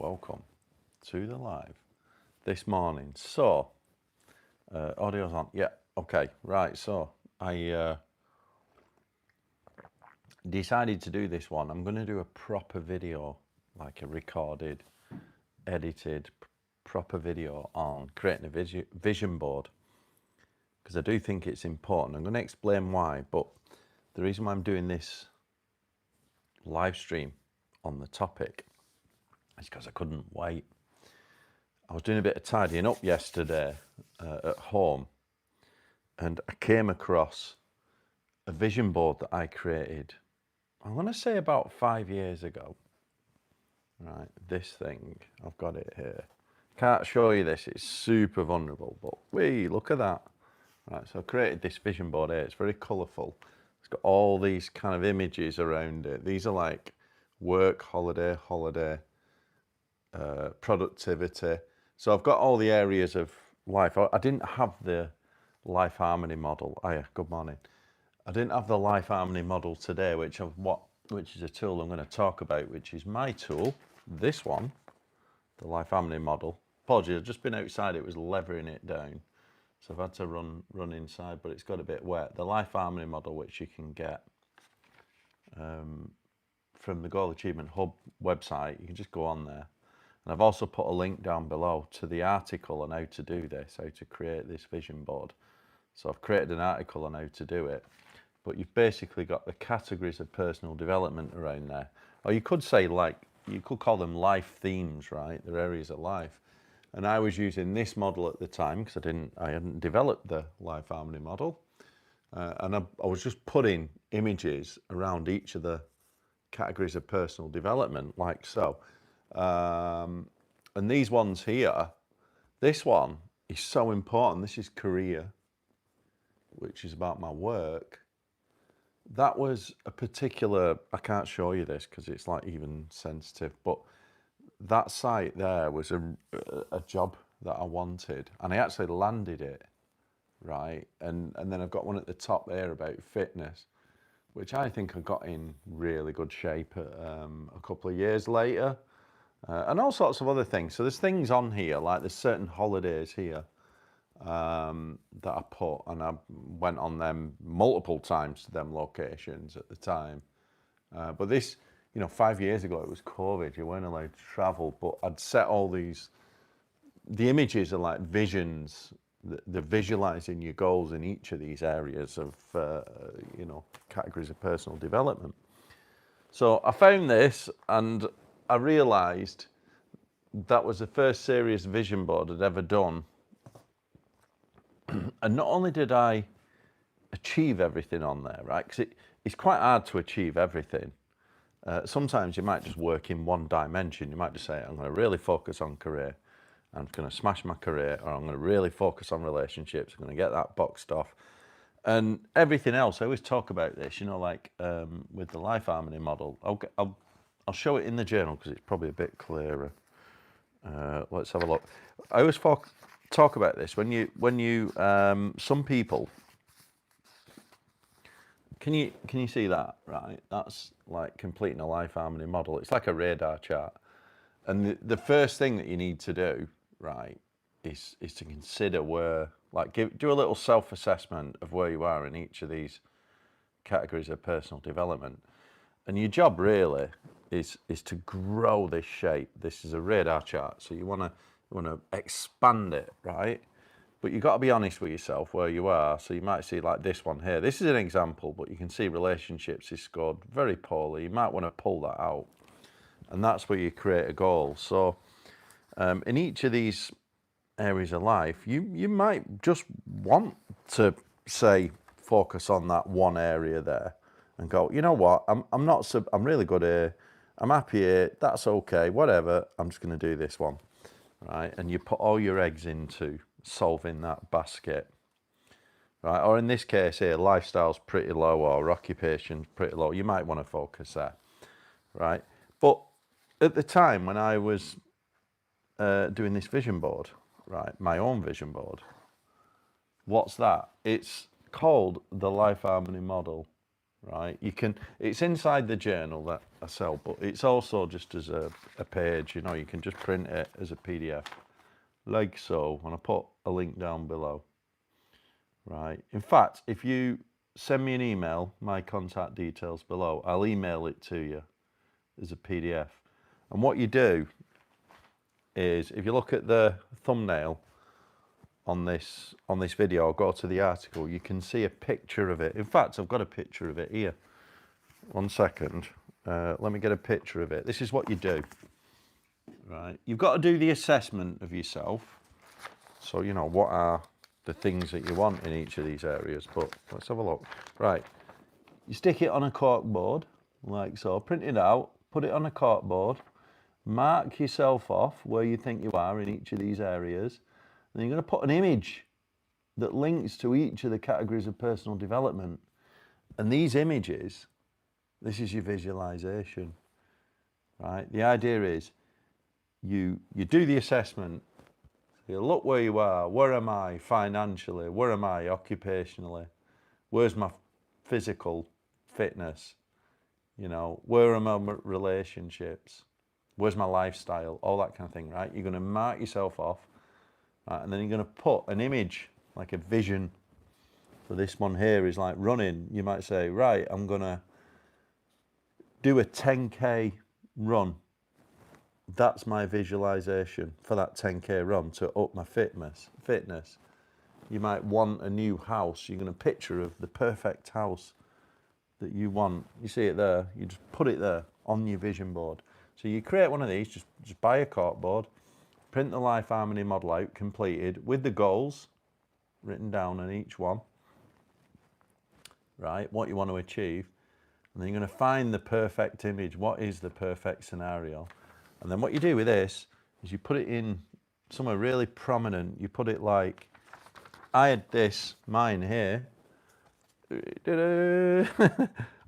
welcome to the live this morning. So, audio's on. Yeah, okay, right. So, I decided to do this one. I'm going to do a proper video, like a recorded, edited, proper video on creating a vision board, because I do think it's important. I'm going to explain why, but the reason why I'm doing this live stream on the topic is because I couldn't wait. I was doing a bit of tidying up yesterday at home, and I came across a vision board that I created, I want to say about 5 years ago. Right, this thing, I've got it here. Can't show you this, it's super vulnerable, but wee, look at that. Right, so I created this vision board here. It's very colourful. It's got all these kind of images around it. These are like work, holiday, productivity. So I've got all the areas of life. I didn't have the life harmony model. Good morning. I didn't have the life harmony model today, which is a tool I'm going to talk about, which is my tool, this one, the life harmony model. Apologies, I've just been outside. It was levering it down, so I've had to run inside, but it's got a bit wet. The life harmony model, which you can get from the Goal Achievement Hub website, you can just go on there. And I've also put a link down below to the article on how to do this, how to create this vision board. So I've created an article on how to do it, but you've basically got the categories of personal development around there. Or you could say, like, you could call them life themes, right? They're areas of life. And I was using this model at the time because I hadn't developed the life harmony model. And I was just putting images around each of the categories of personal development, like so. And these ones here, this one is so important. This is career, which is about my work. That was a particular, I can't show you this because it's like even sensitive, but that site there was a job that I wanted, and I actually landed it, right? And then I've got one at the top there about fitness, which I think I got in really good shape a couple of years later, and all sorts of other things. So there's things on here, like there's certain holidays here that I put, and I went on them multiple times to them locations at the time. But this, 5 years ago, it was COVID, you weren't allowed to travel, but I'd set all these, the images are like visions, they're visualizing your goals in each of these areas of, categories of personal development. So I found this and I realized that was the first serious vision board I'd ever done. And not only did I achieve everything on there, right? Because it's quite hard to achieve everything. Sometimes you might just work in one dimension. You might just say, I'm going to really focus on career. I'm going to smash my career, or I'm going to really focus on relationships. I'm going to get that boxed off. And everything else, I always talk about this, like with the life harmony model. I'll show it in the journal because it's probably a bit clearer. Let's have a look. I always talk about this when you some people. Can you see that, right? That's like completing a life harmony model. It's like a radar chart. And the first thing that you need to do, right, is to consider where, like, do a little self-assessment of where you are in each of these categories of personal development. And your job really is to grow this shape. This is a radar chart, so you want to expand it, right? But you've got to be honest with yourself where you are. So you might see like this one here. This is an example, but you can see relationships is scored very poorly. You might want to pull that out. And that's where you create a goal. So in each of these areas of life, you might just want to, say, focus on that one area there and go, you know what, I'm really good here. I'm happy here. That's okay, whatever. I'm just going to do this one, right? And you put all your eggs into solving that basket, right? Or in this case here, lifestyle's pretty low or occupation's pretty low. You might want to focus there, right? But at the time when I was doing this vision board, right, my own vision board, what's that? It's called the life harmony model, right? You can, it's inside the journal that I sell, but it's also just as a page, you know, you can just print it as a PDF, like so, and I put a link down below, right? In fact, if you send me an email, my contact details below, I'll email it to you as a PDF. And what you do is, if you look at the thumbnail on this video, go to the article, you can see a picture of it. In fact, I've got a picture of it here. One second. Let me get a picture of it. This is what you do, right? You've got to do the assessment of yourself. So, you know, what are the things that you want in each of these areas? But let's have a look. Right. You stick it on a cork board, like so. Print it out, put it on a cork board, mark yourself off where you think you are in each of these areas. Then you're going to put an image that links to each of the categories of personal development. And these images, this is your visualization, right? The idea is you do the assessment, you look where you are, where am I financially, where am I occupationally, where's my physical fitness, you know, where are my relationships, where's my lifestyle, all that kind of thing, right? You're going to mark yourself off, right? And then you're going to put an image, like a vision. So this one here is like running. You might say, right, I'm going to do a 10K run. That's my visualization for that 10K run, to up my fitness. You might want a new house. You're going to picture of the perfect house that you want. You see it there. You just put it there on your vision board. So you create one of these. Just buy a corkboard, print the life harmony model out completed with the goals written down on each one. Right, what you want to achieve, and then you're going to find the perfect image. What is the perfect scenario? And then what you do with this is you put it in somewhere really prominent. You put it like, I had this, mine here. I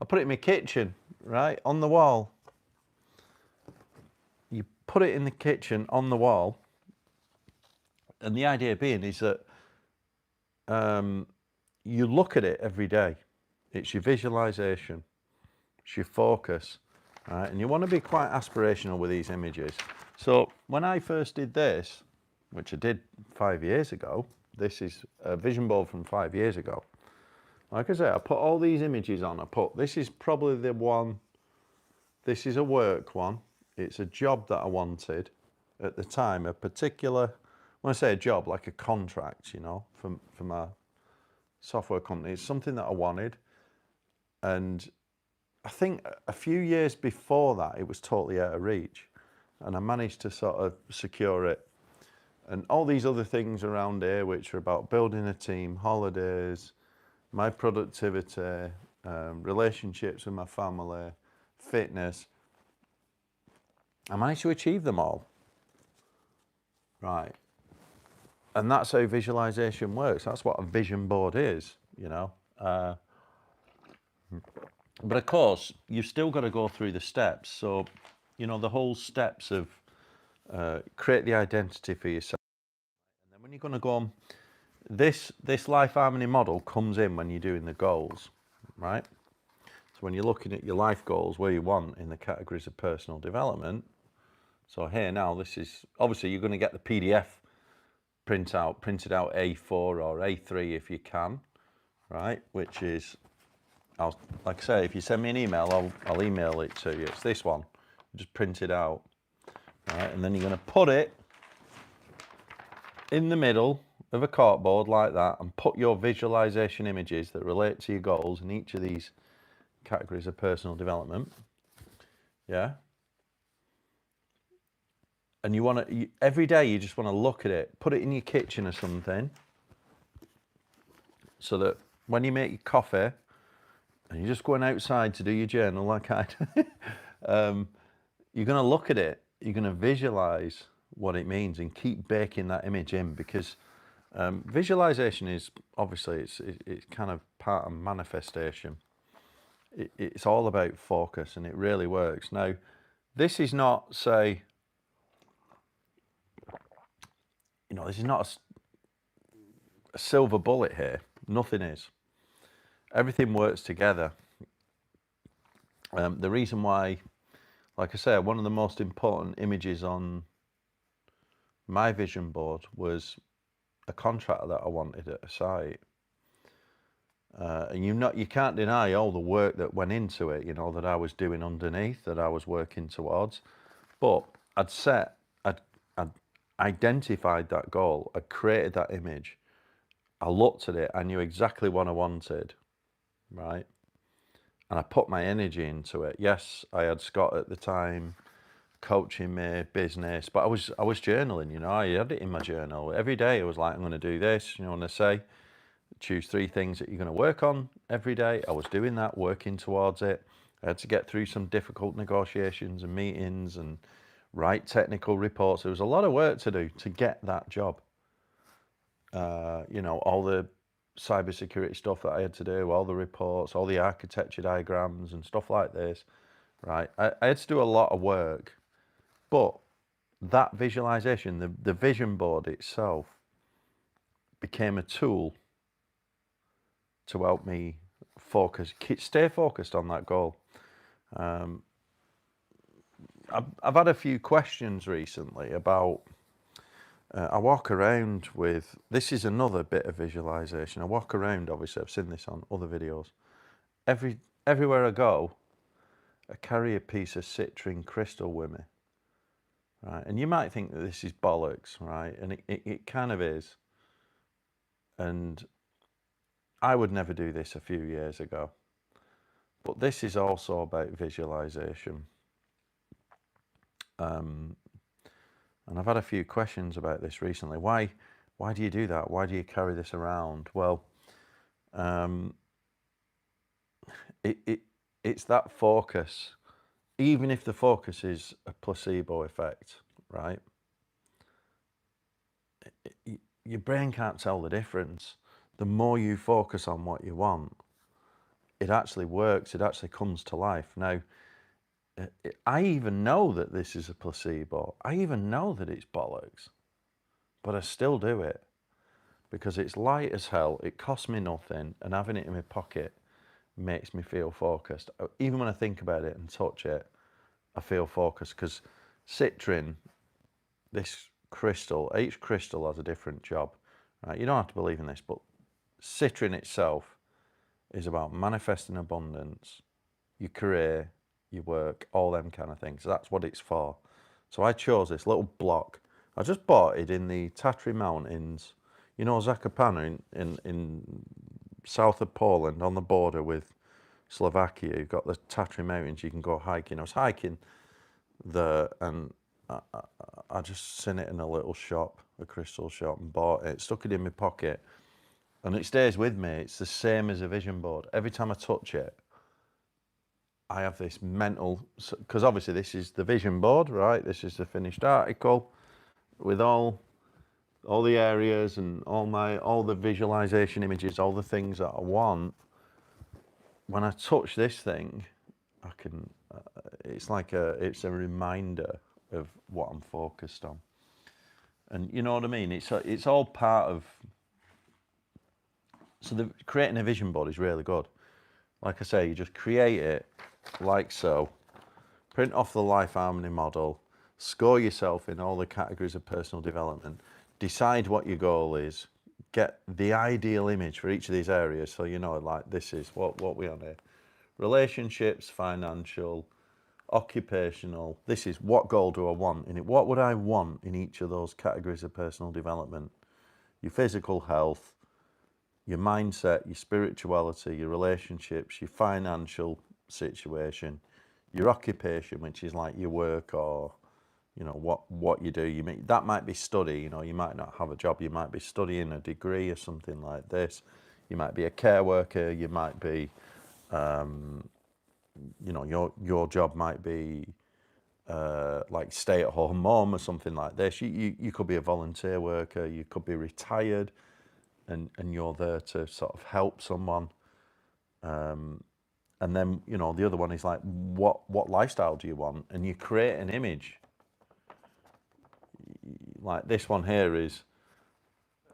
put it in my kitchen, right, on the wall. You put it in the kitchen on the wall, and the idea being is that you look at it every day. It's your visualization, it's your focus, right? And you want to be quite aspirational with these images. So when I first did this, which I did 5 years ago, this is a vision board from 5 years ago. Like I said, I put all these images on. This is probably the one, this is a work one. It's a job that I wanted at the time, a particular, when I say a job, like a contract, you know, for my software company. It's something that I wanted. And I think a few years before that, it was totally out of reach. And I managed to sort of secure it. And all these other things around here, which are about building a team, holidays, my productivity, relationships with my family, fitness, I managed to achieve them all. Right. And that's how visualization works. That's what a vision board is, you know. But of course, you've still got to go through the steps. So, you know, the whole steps of create the identity for yourself. And then when you're going to go on, this life harmony model comes in when you're doing the goals, right? So when you're looking at your life goals, where you want in the categories of personal development. So here now, this is, obviously you're going to get the PDF printed out A4 or A3 if you can, right? Which is, like I say, if you send me an email, I'll email it to you. It's this one. Just print it out, right? And then you're going to put it in the middle of a corkboard like that, and put your visualization images that relate to your goals in each of these categories of personal development. Yeah. And you want to, every day you just want to look at it, put it in your kitchen or something, so that when you make your coffee and you're just going outside to do your journal like I do, you're going to look at it, you're going to visualize what it means and keep baking that image in, because visualization is obviously, it's kind of part of manifestation. It's all about focus, and it really works. Now, this is not, say, you know, this is not a silver bullet here. Nothing is. Everything works together. The reason why, like I say, one of the most important images on my vision board was a contract that I wanted at a site. And you can't deny all the work that went into it, that I was doing underneath, that I was working towards. But I'd identified that goal, I created that image, I looked at it, I knew exactly what I wanted, right? And I put my energy into it. Yes, I had Scott at the time coaching me, business, but I was journaling, I had it in my journal. Every day I was like, I'm going to do this, when I say, choose 3 things that you're going to work on every day. I was doing that, working towards it. I had to get through some difficult negotiations and meetings and write technical reports. There was a lot of work to do to get that job. All the cybersecurity stuff that I had to do, all the reports, all the architecture diagrams and stuff like this, right? I had to do a lot of work, but that visualization, the vision board itself, became a tool to help me stay focused on that goal. I've had a few questions recently about, I walk around with, this is another bit of visualization. I walk around, obviously I've seen this on other videos. Everywhere I go, I carry a piece of citrine crystal with me, right? And you might think that this is bollocks, right? And it kind of is. And I would never do this a few years ago. But this is also about visualization. And I've had a few questions about this recently. Why do you do that? Why do you carry this around? Well, it's that focus. Even if the focus is a placebo effect, right? Your brain can't tell the difference. The more you focus on what you want, it actually works. It actually comes to life. Now, I even know that this is a placebo. I even know that it's bollocks, but I still do it because it's light as hell. It costs me nothing, and having it in my pocket makes me feel focused. Even when I think about it and touch it, I feel focused because citrine, this crystal, each crystal has a different job. Right? You don't have to believe in this, but citrine itself is about manifesting abundance, your career, your work, all them kind of things. So that's what it's for. So I chose this little block. I just bought it in the Tatry Mountains, Zakopane in south of Poland on the border with Slovakia. You've got the Tatry Mountains, you can go hiking. I was hiking there and I just seen it in a little shop, a crystal shop, and bought it, stuck it in my pocket, and it stays with me. It's the same as a vision board. Every time I touch it, I have this mental, because obviously this is the vision board, right? This is the finished article with all the areas and all the visualization images, all the things that I want. When I touch this thing, I can, it's a reminder of what I'm focused on. And you know what I mean? It's all part of, so creating a vision board is really good. Like I say, you just create it like so, print off the life harmony model, score yourself in all the categories of personal development, decide what your goal is, get the ideal image for each of these areas. So, like this is what we on here. Relationships, financial, occupational. This is what goal do I want in it? What would I want in each of those categories of personal development? Your physical health, your mindset, your spirituality, your relationships, your financial situation, your occupation, which is like your work or what you do. That might be study. You might not have a job. You might be studying a degree or something like this. You might be a care worker. You might be, your job might be like stay-at-home mom or something like this. You could be a volunteer worker. You could be retired, and you're there to sort of help someone. And then the other one is like, what lifestyle do you want? And you create an image. Like this one here is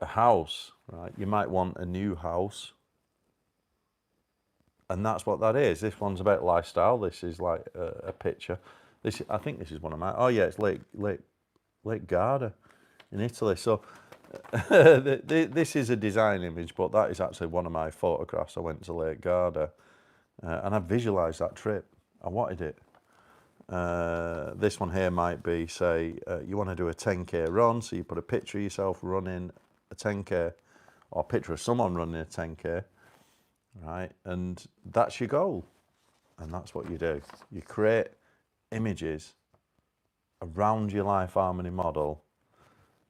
a house, right? You might want a new house. And that's what that is. This one's about lifestyle. This is like a picture. I think this is one of my. Oh yeah, it's Lake Garda in Italy. So this is a design image, but that is actually one of my photographs. I went to Lake Garda, and I visualised that trip. I wanted it. This one here might be, say, you want to do a 10k run, so you put a picture of yourself running a 10k, or a picture of someone running a 10k, right? And that's your goal, and that's what you do. You create images around your life harmony model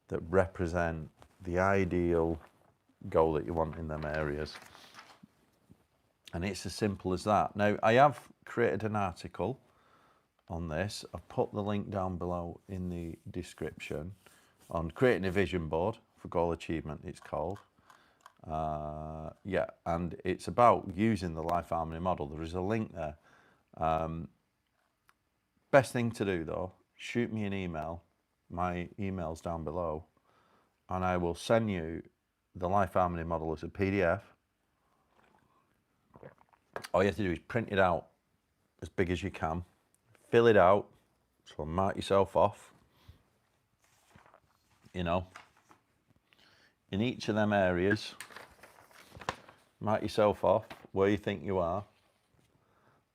that represent the ideal goal that you want in them areas. And it's as simple as that. Now, I have created an article on this. I've put the link down below in the description on creating a vision board for goal achievement, it's called. Yeah, and it's about using the life harmony model. There is a link there. Best thing to do though, shoot me an email. My email's down below, and I will send you the life harmony model as a PDF. All you have to do is print it out as big as you can, fill it out, so mark yourself off, you know, in each of them areas, mark yourself off where you think you are,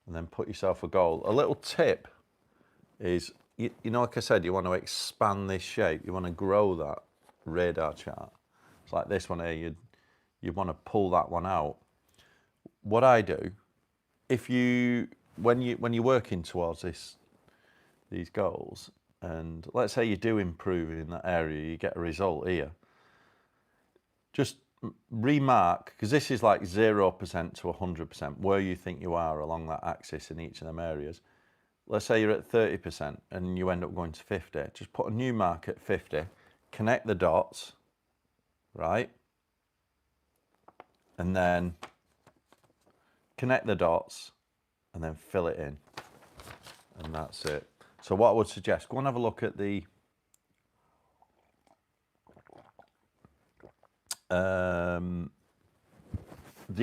and then put yourself a goal. A little tip is, you know, like I said, you want to expand this shape, you want to grow that radar chart. It's like this one here, you want to pull that one out. What I do, when you're working towards these goals, and let's say you do improve in that area, you get a result here, just remark, because this is like 0% to 100% where you think you are along that axis in each of them areas. Let's say you're at 30% and you end up going to 50. Just put a new mark at 50, connect the dots, right? And then connect the dots and then fill it in. And that's it. So what I would suggest, go and have a look at the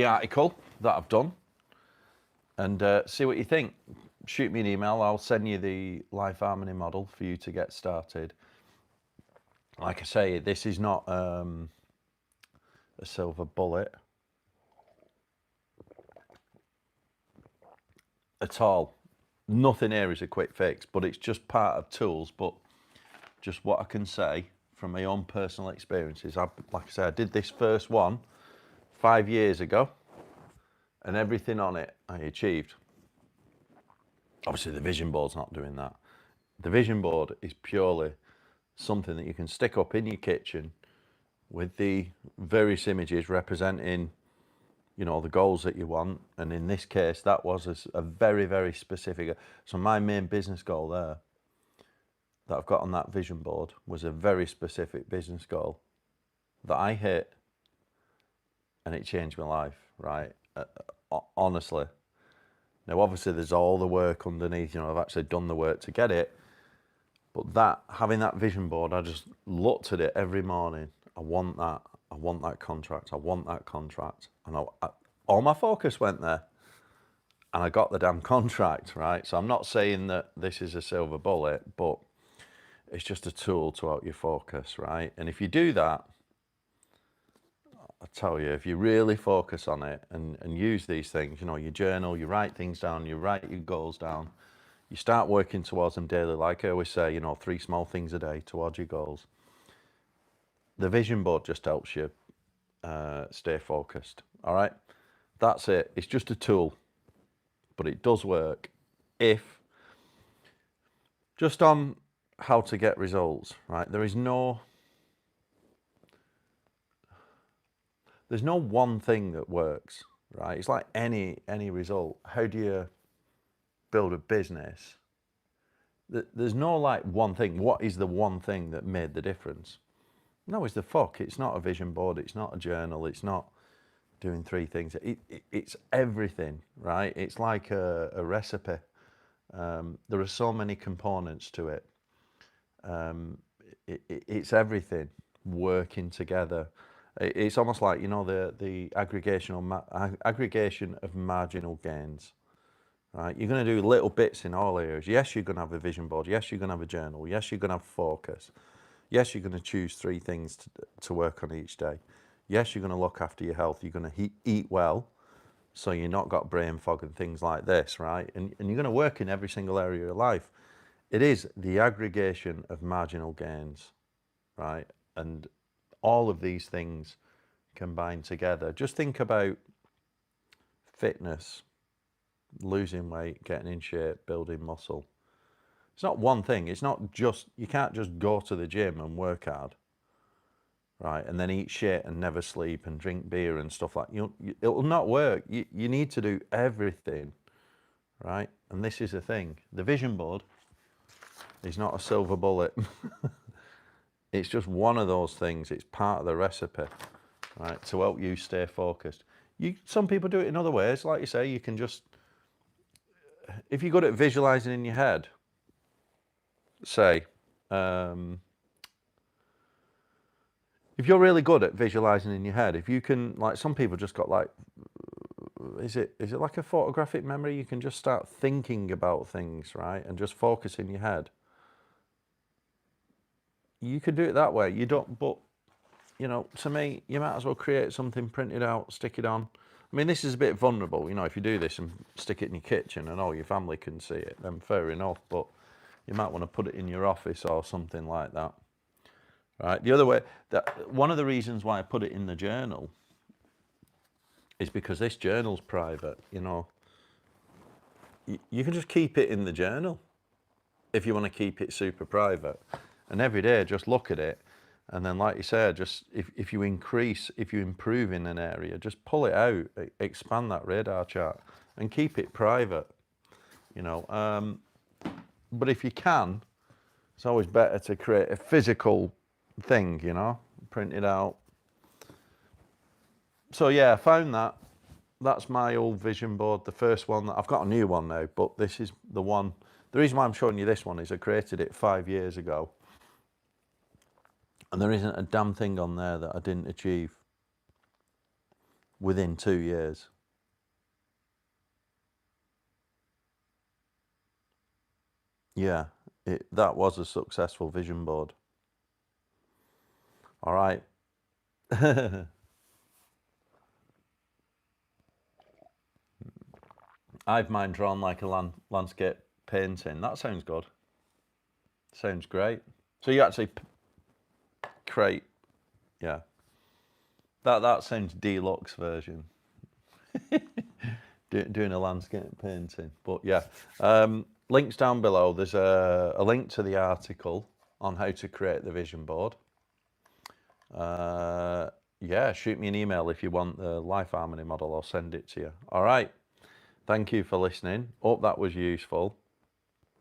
article that I've done and see what you think. Shoot me an email. I'll send you the life harmony model for you to get started. Like I say, this is not a silver bullet at all. Nothing here is a quick fix, but it's just part of tools. But just what I can say from my own personal experiences, like I said, I did this first one 5 years ago, and everything on it I achieved. Obviously the vision board's not doing that. The vision board is purely something that you can stick up in your kitchen with the various images representing, you know, the goals that you want. And in this case, that was a very, very specific. So my main business goal there that I've got on that vision board was a very specific business goal that I hit, and it changed my life, right? Honestly. Now, obviously, there's all the work underneath. You know, I've actually done the work to get it. But having that vision board, I just looked at it every morning. I want that. I want that contract. I want that contract. And all my focus went there. And I got the damn contract, right? So I'm not saying that this is a silver bullet, but it's just a tool to help you focus, right? And if you do that, I tell you, if you really focus on it and use these things, you know, you journal, you write things down, you write your goals down, you start working towards them daily. Like I always say, you know, 3 small things a day towards your goals. The vision board just helps you stay focused, all right? That's it. It's just a tool, but it does work if, just on how to get results, right? There's no one thing that works, right? It's like any result. How do you build a business? There's no like one thing. What is the one thing that made the difference? No, it's the fuck. It's not a vision board. It's not a journal. It's not doing 3 things. It's everything, right? It's like a recipe. There are so many components to it. It's everything working together. It's almost like, you know, the aggregation of marginal gains, right? You're going to do little bits in all areas. Yes, you're going to have a vision board. Yes, you're going to have a journal. Yes, you're going to have focus. Yes, you're going to choose 3 things to work on each day. Yes, you're going to look after your health. You're going to eat well, so you're not got brain fog and things like this, right? And you're going to work in every single area of your life. It is the aggregation of marginal gains, right? And all of these things combined together. Just think about fitness, losing weight, getting in shape, building muscle. It's not one thing. It's not just, you can't just go to the gym and work hard, right? And then eat shit and never sleep and drink beer and stuff like that. It will not work. You need to do everything, right? And this is the thing. The vision board is not a silver bullet. It's just one of those things. It's part of the recipe, right, to help you stay focused. Some people do it in other ways. Like you say, you can just, if you're good at visualizing in your head, say, if you're really good at visualizing in your head, if you can, like some people just got like, is it like a photographic memory? You can just start thinking about things, right, and just focus in your head. You could do it that way. You don't, but you know, to me, you might as well create something, print it out, stick it on. I mean, this is a bit vulnerable, you know, if you do this and stick it in your kitchen and all your family can see it, then fair enough, but you might want to put it in your office or something like that. Right? The other way, one of the reasons why I put it in the journal is because this journal's private, you know. You can just keep it in the journal if you want to keep it super private. And every day, just look at it. And then, like you said, just if you improve in an area, just pull it out, expand that radar chart, and keep it private. You know, but if you can, it's always better to create a physical thing. You know, print it out. So yeah, I found that. That's my old vision board, the first one. I've got a new one now, but this is the one. The reason why I'm showing you this one is I created it 5 years ago. And there isn't a damn thing on there that I didn't achieve within 2 years. Yeah, that was a successful vision board. All right. I've mine drawn like a landscape painting. That sounds good. Sounds great. So you actually create, yeah. That sounds deluxe version. Doing a landscape painting. But yeah, links down below. There's a link to the article on how to create the vision board. Yeah, shoot me an email if you want the life harmony model. I'll send it to you. All right. Thank you for listening. Hope that was useful.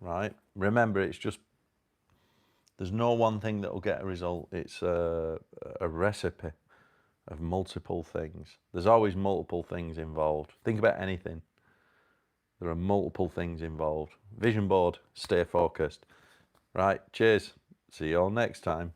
Right. Remember, there's no one thing that will get a result. It's a recipe of multiple things. There's always multiple things involved. Think about anything. There are multiple things involved. Vision board, stay focused. Right. Cheers. See you all next time.